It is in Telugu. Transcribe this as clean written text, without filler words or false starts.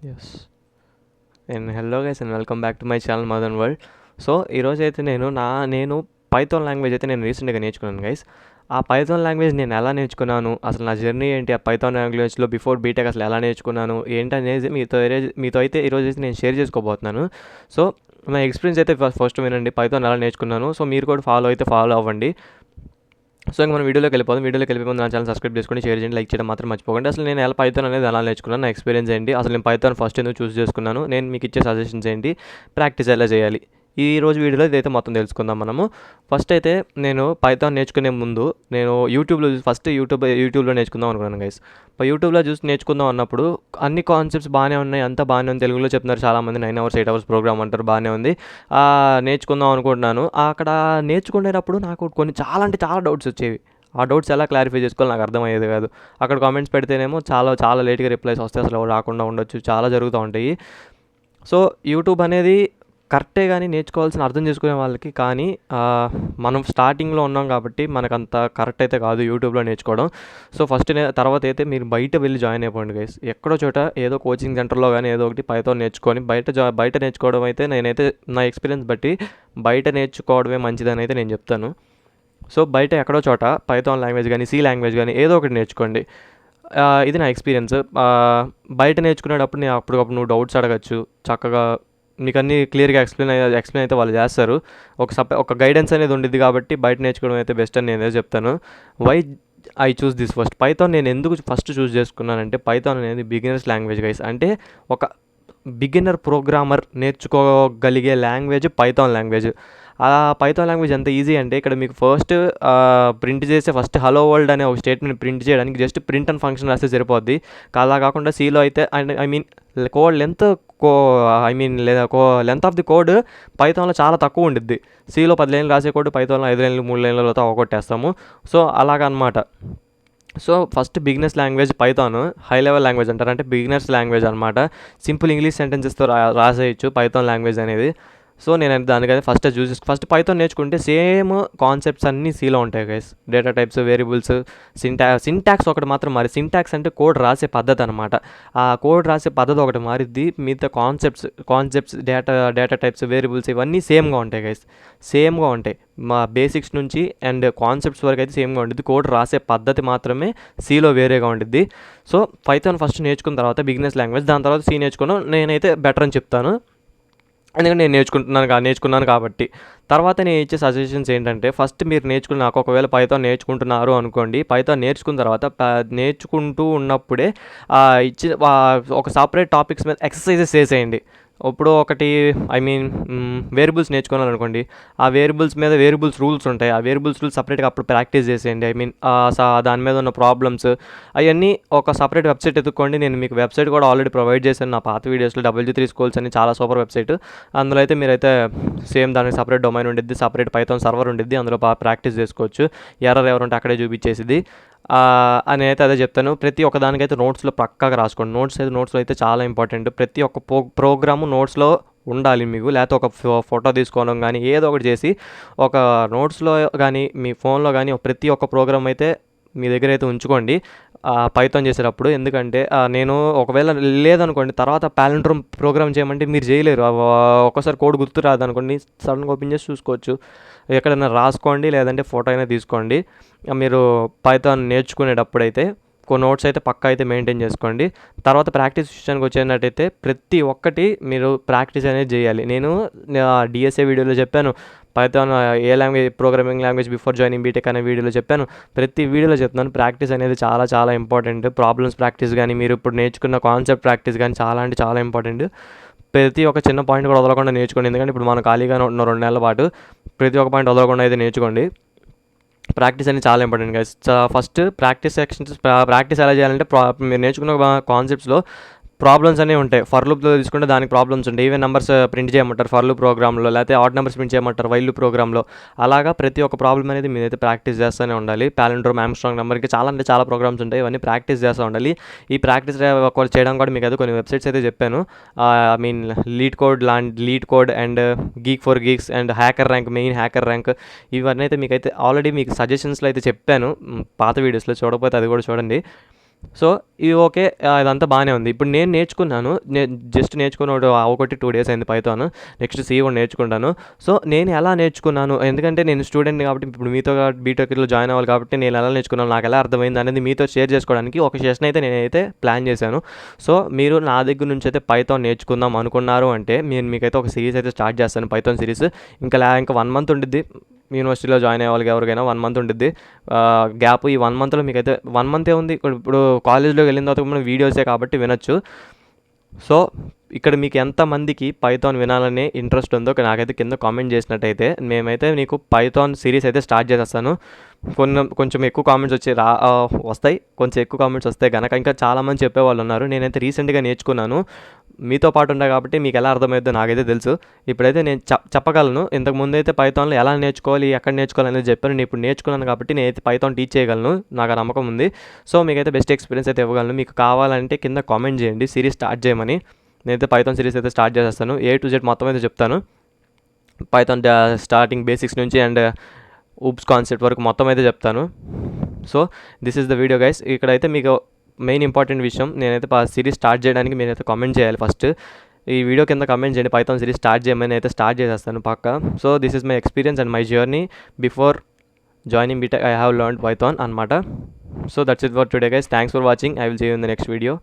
Yes. Hello guys and welcome back to my channel Madan world. So ఈరోజైతే నేను పైథాన్ లాంగ్వేజ్ అయితే నేను రీసెంట్గా నేర్చుకున్నాను గైస్. ఆ పైథాన్ లాంగ్వేజ్ నేను ఎలా నేర్చుకున్నాను, అసలు నా జర్నీ ఏంటి, ఆ పైథాన్ లాంగ్వేజ్లో బిఫోర్ బీటెక్ అసలు ఎలా నేర్చుకున్నాను ఏంటనేది మీతో అయితే ఈరోజు అయితే నేను షేర్ చేసుకోబోతున్నాను. సో నా ఎక్స్పీరియన్స్ అయితే ఫస్ట్ వినండి, పైథాన్ ఎలా నేర్చుకున్నాను. సో మీరు కూడా ఫాలో అవ్వండి. సో ఇంక మనం వీడియోలోకి వెళ్ళిపోయి ముందు నా ఛానల్ సబ్స్క్రైబ్ చేసుకోండి, షేర్ చేయండి, లైక్ చేయడం మాత్రం మర్చిపోకండి. అసలు నేను ఎలా పైథాన్ అనేది ఎలా నేర్చుకున్నాను, నా ఎక్స్పీరియన్స్ ఏంటి, అసలు నేను పైథాన్ ఫస్ట్ ఎందుకు చూస్ చేసుకున్నాను, నేను మీకు ఇచ్చే సజెషన్స్ ఏంటి, ప్రాక్టీస్ ఎలా చేయాలి, ఈ రోజు వీడియోలో ఇదైతే మొత్తం తెలుసుకుందాం మనము. ఫస్ట్ అయితే నేను పైథాన్ నేర్చుకునే ముందు నేను యూట్యూబ్లో నేర్చుకుందాం అనుకున్నాను గైస్. యూట్యూబ్లో చూసి నేర్చుకుందాం అన్నప్పుడు అన్ని కాన్సెప్ట్స్ బాగానే ఉన్నాయి, అంతా బాగానే ఉంది, తెలుగులో చెప్తున్నారు చాలామంది, 9 hours 8 hours ప్రోగ్రామ్ అంటారు, బాగానే ఉంది. నేర్చుకుందాం అనుకుంటున్నాను. అక్కడ నేర్చుకునేటప్పుడు నాకు కొన్ని చాలా అంటే చాలా డౌట్స్ వచ్చేవి. ఆ డౌట్స్ ఎలా క్లారిఫై చేసుకోవాలో నాకు అర్థమయ్యేది కాదు. అక్కడ కామెంట్స్ పెడితేనేమో చాలా చాలా లేట్గా రిప్లైస్ వస్తాయి, అసలు రాకుండా ఉండొచ్చు, చాలా జరుగుతూ ఉంటాయి. సో యూట్యూబ్ అనేది కరెక్టే కానీ నేర్చుకోవాల్సిన అర్థం చేసుకునే వాళ్ళకి, కానీ మనం స్టార్టింగ్లో ఉన్నాం కాబట్టి మనకంత కరెక్ట్ అయితే కాదు యూట్యూబ్లో నేర్చుకోవడం. సో తర్వాత అయితే మీరు బయట వెళ్ళి జాయిన్ అయిపోండి గైస్. ఎక్కడో చోట ఏదో కోచింగ్ సెంటర్లో కానీ ఏదో ఒకటి పైథాన్ నేర్చుకొని బయట నేర్చుకోవడం అయితే నేనైతే నా ఎక్స్పీరియన్స్ బట్టి బయట నేర్చుకోవడమే మంచిదని అయితే నేను చెప్తాను. సో బయట ఎక్కడో చోట పైథాన్ లాంగ్వేజ్ కానీ సి లాంగ్వేజ్ కానీ ఏదో ఒకటి నేర్చుకోండి. ఇది నా ఎక్స్పీరియన్స్. బయట నేర్చుకునేటప్పుడు అప్పటికప్పుడు నువ్వు డౌట్స్ అడగచ్చు, చక్కగా మీకు అన్నీ క్లియర్గా ఎక్స్ప్లెయిన్ అయితే వాళ్ళు చేస్తారు. ఒక గైడెన్స్ అనేది ఉండిద్ది కాబట్టి బయట నేర్చుకోవడం అయితే బెస్ట్ అని నేనే చెప్తాను. Why I choose this first Python నేను ఎందుకు ఫస్ట్ చూస్ చేసుకున్నానంటే, పైథాన్ అనేది బిగినర్స్ లాంగ్వేజ్ గైస్. అంటే ఒక బిగినర్ ప్రోగ్రామర్ నేర్చుకోగలిగే లాంగ్వేజ్ పైథాన్ లాంగ్వేజ్. ఆ పైథాన్ లాంగ్వేజ్ ఎంత ఈజీ అంటే, ఇక్కడ మీకు ప్రింట్ చేసే హలో వరల్డ్ అనే ఒక స్టేట్మెంట్ ప్రింట్ చేయడానికి జస్ట్ ప్రింట్ అండ్ ఫంక్షన్ రాస్తే సరిపోద్ది. అలా కాకుండా సీలో అయితే code length length of the code పైథాన్లో చాలా తక్కువ ఉండిద్ది. సీలో 10 లైన్లు రాసే కోడ్ పైథాన్లో 5 లైన్లు 3 లైన్లతో అవగొట్టేస్తాము. సో అలాగనమాట. So first beginners language Python, high level language అంటారు, అంటే బిగినర్స్ లాంగ్వేజ్ అనమాట. సింపుల్ ఇంగ్లీష్ సెంటెన్సెస్తో రాసేయచ్చు పైథాన్ లాంగ్వేజ్ అనేది. సో నేను దానికైతే ఫస్ట్ పైథాన్ నేర్చుకుంటే సేమ్ కాన్సెప్ట్స్ అన్నీ సీలో ఉంటాయి guys. Data types, variables, syntax ఒకటి మాత్రం మారి. సింటాక్స్ అంటే కోడ్ రాసే పద్ధతి అనమాట. ఆ కోడ్ రాసే పద్ధతి ఒకటి మారిద్ది, మిగతా కాన్సెప్ట్స్ డేటా టైప్స్, వేరియబుల్స్ ఇవన్నీ సేమ్గా ఉంటాయి గైస్. సేమ్గా ఉంటాయి. మా బేసిక్స్ నుంచి అండ్ కాన్సెప్ట్స్ వరకు అయితే సేమ్గా ఉంటుంది. కోడ్ రాసే పద్ధతి మాత్రమే సీలో వేరేగా ఉంటుంది. సో పైథాన్ ఫస్ట్ నేర్చుకున్న తర్వాత బిగినర్స్ లాంగ్వేజ్, దాని తర్వాత సి నేర్చుకున్నాను. నేనైతే బెటర్ అని చెప్తాను, ఎందుకంటే నేను నేర్చుకున్నాను కాబట్టి. తర్వాత నేను ఇచ్చే సజెషన్స్ ఏంటంటే, ఫస్ట్ మీరు నాకు ఒకవేళ పైథాన్ నేర్చుకుంటున్నారు అనుకోండి, పైథాన్ నేర్చుకున్న తర్వాత నేర్చుకుంటూ ఉన్నప్పుడే ఒక సపరేట్ టాపిక్స్ మీద ఎక్సర్సైజెస్ చేసేయండి. ఇప్పుడు ఒకటి వేరియబుల్స్ నేర్చుకున్నాను అనుకోండి, ఆ వేరియబుల్స్ రూల్స్ ఉంటాయి, ఆ వేరియబుల్స్ రూల్స్ సపరేట్గా అప్పుడు ప్రాక్టీస్ చేసేయండి. దాని మీద ఉన్న ప్రాబ్లమ్స్ అవన్నీ ఒక సపరేట్ వెబ్సైట్ ఎత్తుక్కోండి. నేను మీకు వెబ్సైట్ కూడా ఆల్రెడీ ప్రొవైడ్ చేశాను నా పాత వీడియోస్లో, WG3 స్కూల్స్ అని, చాలా సూపర్ వెబ్సైట్. అందులో అయితే మీరైతే సేమ్ దానికి సపరేట్ డొమైన్ ఉండిద్ది, సపరేట్ పైథాన్ సర్వర్ ఉండిద్ది, అందులో ప్రాక్టీస్ చేసుకోవచ్చు. ఎవరుంటే అక్కడే చూపించేసిద్ది అని అయితే అదే చెప్తాను. ప్రతి ఒక్క దానికైతే నోట్స్లో పక్కాగా రాసుకోండి. నోట్స్లో అయితే చాలా ఇంపార్టెంట్. ప్రతి ఒక్క ప్రోగ్రాము నోట్స్లో ఉండాలి మీకు, లేకపోతే ఒక ఫోటో తీసుకోవడం కానీ ఏదో ఒకటి చేసి ఒక నోట్స్లో కానీ మీ ఫోన్లో కానీ ప్రతి ఒక్క ప్రోగ్రామ్ అయితే మీ దగ్గర అయితే ఉంచుకోండి పైథాన్ చేసేటప్పుడు. ఎందుకంటే నేను ఒకవేళ లేదనుకోండి, తర్వాత పాలిండ్రోమ్ ప్రోగ్రామ్ చేయమంటే మీరు చేయలేరు. ఒక్కసారి కోడ్ గుర్తు రాదనుకోండి, సడన్గా ఓపెన్ చేసి చూసుకోవచ్చు. ఎక్కడైనా రాసుకోండి, లేదంటే ఫోటో అయినా తీసుకోండి. మీరు పైథాన్ నేర్చుకునేటప్పుడైతే కొన్ని నోట్స్ అయితే పక్కా అయితే మెయింటైన్ చేసుకోండి. తర్వాత ప్రాక్టీస్ విషయానికి వచ్చేటట్టయితే ప్రతి ఒక్కటి మీరు ప్రాక్టీస్ అనేది చేయాలి. నేను డిఎస్ఏ వీడియోలో చెప్పాను, Python programming language before joining BTech అనే వీడియోలో చెప్పాను. ప్రతి వీడియోలో చెప్తున్నాను, ప్రాక్టీస్ అనేది చాలా చాలా ఇంపార్టెంట్. ప్రాబ్లమ్స్ ప్రాక్టీస్ కానీ, మీరు ఇప్పుడు నేర్చుకున్న కాన్సెప్ట్ ప్రాక్టీస్ కానీ చాలా అంటే చాలా ఇంపార్టెంట్. ప్రతి ఒక్క చిన్న పాయింట్ కూడా వదలకుండా నేర్చుకోండి. ఎందుకంటే ఇప్పుడు మనం ఖాళీగానే ఉన్న 2 నెలల పాటు ప్రతి ఒక్క పాయింట్ వదలకుండా అయితే నేర్చుకోండి. ప్రాక్టీస్ అనేది చాలా ఇంపార్టెంట్ గైస్. ఫస్ట్ ప్రాక్టీస్ ఎలా చేయాలంటే, మీరు నేర్చుకున్న కాన్సెప్ట్స్లో ప్రాబ్లమ్స్ అనేవి ఉంటాయి. ఫర్ లూప్లో తీసుకుంటే దానికి ప్రాబ్లమ్స్ ఉంటాయి. ఈవెన్ నెంబర్స్ ప్రింట్ చేయమంటారు ఫర్ లూప్ ప్రోగ్రామ్లో, లేకపోతే ఆడ్ నెంబర్స్ ప్రింట్ చేయమంటారు వైల్ లూప్ ప్రోగ్రామ్లో. అలాగా ప్రతి ఒక్క ప్రాబ్లమ్ అనేది మీరైతే ప్రాక్టీస్ చేస్తూనే ఉండాలి. పాలిండ్రోమ్, ఆమ్స్ట్రాంగ్ నెంబర్కి చాలా అంటే చాలా ప్రోగ్రామ్స్ ఉంటాయి, ఇవన్నీ ప్రాక్టీస్ చేస్తూ ఉండాలి. ఈ ప్రాక్టీస్ చేయడం కూడా మీకు అయితే కొన్ని వెబ్సైట్స్ అయితే చెప్పాను. Lead code and geek for Geeks and hacker rank ఇవన్నీ అయితే మీకు సజెషన్స్లో అయితే చెప్పాను పాత వీడియోస్లో. చూడకపోతే అది కూడా చూడండి. సో ఇది ఓకే. ఇదంతా బాగానే ఉంది. ఇప్పుడు నేను నేర్చుకున్నాను. నేను జస్ట్ నేర్చుకుని ఒకటి 2 డేస్ అయింది పైథాన్. నెక్స్ట్ సి కూడా నేర్చుకుంటాను. సో నేను ఎలా నేర్చుకున్నాను, ఎందుకంటే నేను స్టూడెంట్‌ని కాబట్టి ఇప్పుడు మీతో బీటెక్‌లో జాయిన్ అవ్వాలి కాబట్టి నేను ఎలా నేర్చుకున్నాను, నాకు ఎలా అర్థమైంది అనేది మీతో షేర్ చేసుకోవడానికి ఒక సెషన్ అయితే నేనైతే ప్లాన్ చేశాను. సో మీరు నా దగ్గర నుంచి అయితే పైథాన్ నేర్చుకుందాం అనుకున్నారు అంటే నేను మీకైతే ఒక సిరీస్ అయితే స్టార్ట్ చేస్తాను, పైథాన్ సిరీస్. ఇంకా 1 మంత్ ఉండిద్ది. యూనివర్సిటీలో జాయిన్ అయ్యే వాళ్ళకి ఎవరికైనా 1 మంత్ ఉండిద్ది గ్యాప్. ఈ 1 మంత్లో మీకైతే 1 మంతే ఉంది. ఇప్పుడు కాలేజ్లోకి వెళ్ళిన తర్వాత మనం వీడియోసే కాబట్టి వినొచ్చు. సో ఇక్కడ మీకు ఎంతమందికి పైథాన్ వినాలనే ఇంట్రెస్ట్ ఉందో నాకైతే కింద కామెంట్ చేసినట్టయితే మేమైతే నీకు పైథాన్ సిరీస్ అయితే స్టార్ట్ చేసేస్తాను. కొంచెం ఎక్కువ కామెంట్స్ వస్తాయి. కొంచెం ఎక్కువ కామెంట్స్ వస్తాయి కనుక ఇంకా చాలామంది చెప్పేవాళ్ళు ఉన్నారు. నేనైతే రీసెంట్గా నేర్చుకున్నాను, మీతో పాటు ఉండా కాబట్టి మీకు ఎలా అర్థమవుతుందో నాకైతే తెలుసు. ఇప్పుడైతే నేను చెప్పగలను. ఇంతకుముందు అయితే పైథాన్లో ఎలా నేర్చుకోవాలి, ఎక్కడ నేర్చుకోవాలి అనేది చెప్పాను. నేను ఇప్పుడు నేర్చుకున్నాను కాబట్టి నేనైతే పైథాన్ టీచ్ చేయగలను, నాకు ఆ నమ్మకం ఉంది. సో మీకైతే బెస్ట్ ఎక్స్పీరియన్స్ అయితే ఇవ్వగలను. మీకు కావాలంటే కింద కామెంట్ చేయండి సిరీస్ స్టార్ట్ చేయమని. నేనైతే పైథాన్ సిరీస్ అయితే స్టార్ట్ చేసేస్తాను. A to Z మొత్తం అయితే చెప్తాను. పైథాన్ స్టార్టింగ్ బేసిక్స్ నుంచి అండ్ ఊప్స్ కాన్సెప్ట్ వరకు మొత్తం అయితే చెప్తాను. So this is the video guys. ఇక్కడైతే మీకు మెయిన్ ఇంపార్టెంట్ విషయం, నేనైతే సిరీస్ స్టార్ట్ చేయడానికి మీరైతే కామెంట్ చేయాలి ఫస్ట్. ఈ వీడియో కింద కామెంట్ చేయండి పైథాన్ సిరీస్ స్టార్ట్ చేయమని, అయితే స్టార్ట్ చేసేస్తాను పక్కా. So this is my experience and my journey before joining BTech. I have learned Python అనమాట. So that's it for today guys. Thanks for watching. I will see you in the next video.